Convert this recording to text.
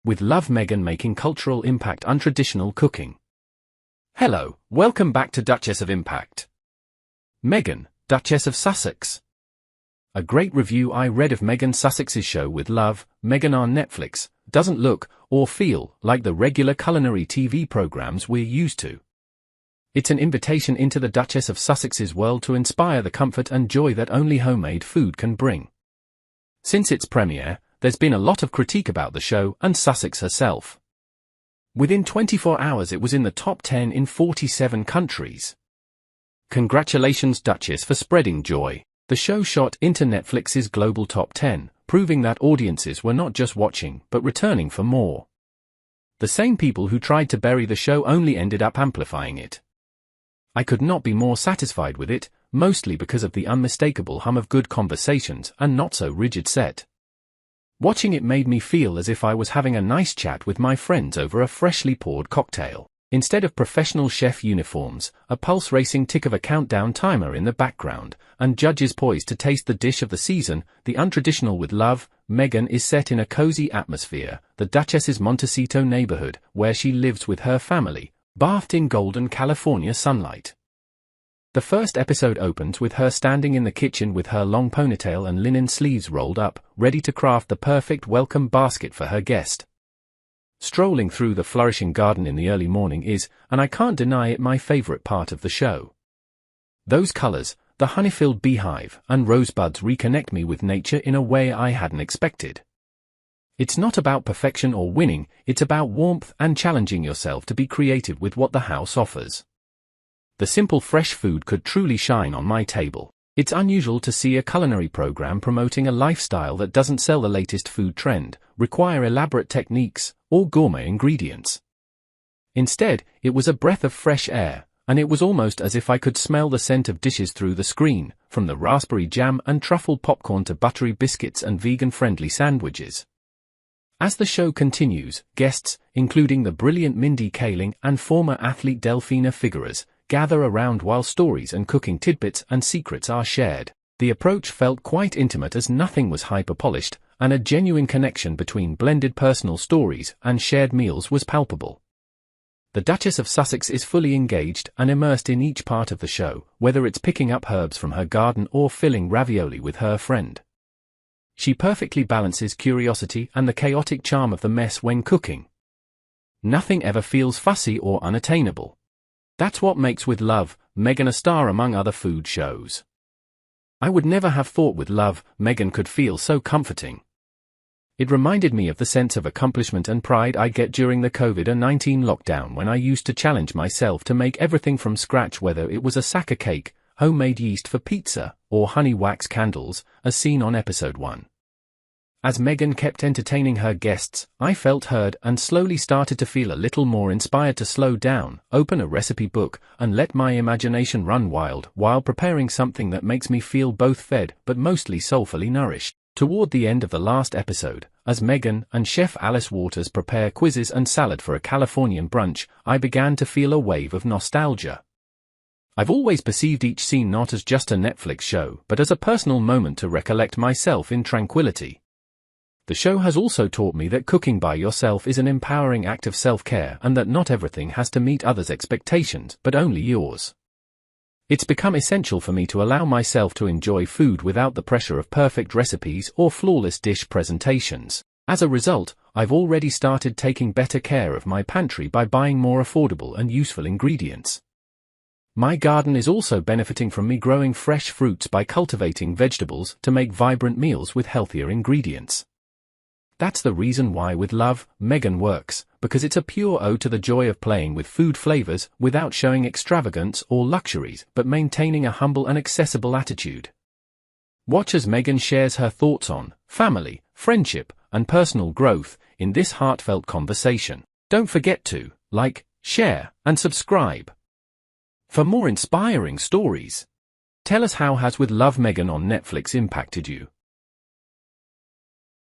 With Love, Meghan making cultural impact untraditional cooking. Hello, welcome back to Duchess of Impact. Meghan, Duchess of Sussex. A great review I read of Meghan Sussex's show With Love, Meghan on Netflix doesn't look or feel like the regular culinary TV programs we're used to. It's an invitation into the Duchess of Sussex's world to inspire the comfort and joy that only homemade food can bring. Since its premiere, there's been a lot of critique about the show and Sussex herself. Within 24 hours it was in the top 10 in 47 countries. Congratulations, Duchess, for spreading joy. The show shot into Netflix's global top 10, proving that audiences were not just watching but returning for more. The same people who tried to bury the show only ended up amplifying it. I could not be more satisfied with it, mostly because of the unmistakable hum of good conversations and not so rigid set. Watching it made me feel as if I was having a nice chat with my friends over a freshly poured cocktail. Instead of professional chef uniforms, a pulse-racing tick of a countdown timer in the background, and judges poised to taste the dish of the season, the untraditional With Love, Meghan is set in a cozy atmosphere, the Duchess's Montecito neighborhood, where she lives with her family, bathed in golden California sunlight. The first episode opens with her standing in the kitchen with her long ponytail and linen sleeves rolled up, ready to craft the perfect welcome basket for her guest. Strolling through the flourishing garden in the early morning is, and I can't deny it, my favorite part of the show. Those colors, the honey-filled beehive and rosebuds, reconnect me with nature in a way I hadn't expected. It's not about perfection or winning, it's about warmth and challenging yourself to be creative with what the house offers. The simple fresh food could truly shine on my table. It's unusual to see a culinary program promoting a lifestyle that doesn't sell the latest food trend, require elaborate techniques, or gourmet ingredients. Instead, it was a breath of fresh air, and it was almost as if I could smell the scent of dishes through the screen, from the raspberry jam and truffle popcorn to buttery biscuits and vegan-friendly sandwiches. As the show continues, guests, including the brilliant Mindy Kaling and former athlete Delphina Figueres, gather around while stories and cooking tidbits and secrets are shared. The approach felt quite intimate as nothing was hyper-polished, and a genuine connection between blended personal stories and shared meals was palpable. The Duchess of Sussex is fully engaged and immersed in each part of the show, whether it's picking up herbs from her garden or filling ravioli with her friend. She perfectly balances curiosity and the chaotic charm of the mess when cooking. Nothing ever feels fussy or unattainable. That's what makes With Love, Meghan a star among other food shows. I would never have thought With Love, Meghan could feel so comforting. It reminded me of the sense of accomplishment and pride I get during the COVID-19 lockdown when I used to challenge myself to make everything from scratch, whether it was a Saka cake, homemade yeast for pizza, or honey wax candles, as seen on episode 1. As Meghan kept entertaining her guests, I felt heard and slowly started to feel a little more inspired to slow down, open a recipe book, and let my imagination run wild while preparing something that makes me feel both fed but mostly soulfully nourished. Toward the end of the last episode, as Meghan and Chef Alice Waters prepare quizzes and salad for a Californian brunch, I began to feel a wave of nostalgia. I've always perceived each scene not as just a Netflix show but as a personal moment to recollect myself in tranquility. The show has also taught me that cooking by yourself is an empowering act of self-care and that not everything has to meet others' expectations but only yours. It's become essential for me to allow myself to enjoy food without the pressure of perfect recipes or flawless dish presentations. As a result, I've already started taking better care of my pantry by buying more affordable and useful ingredients. My garden is also benefiting from me growing fresh fruits by cultivating vegetables to make vibrant meals with healthier ingredients. That's the reason why With Love, Meghan works, because it's a pure ode to the joy of playing with food flavors without showing extravagance or luxuries but maintaining a humble and accessible attitude. Watch as Meghan shares her thoughts on family, friendship, and personal growth in this heartfelt conversation. Don't forget to like, share, and subscribe. For more inspiring stories, tell us how has With Love, Meghan on Netflix impacted you.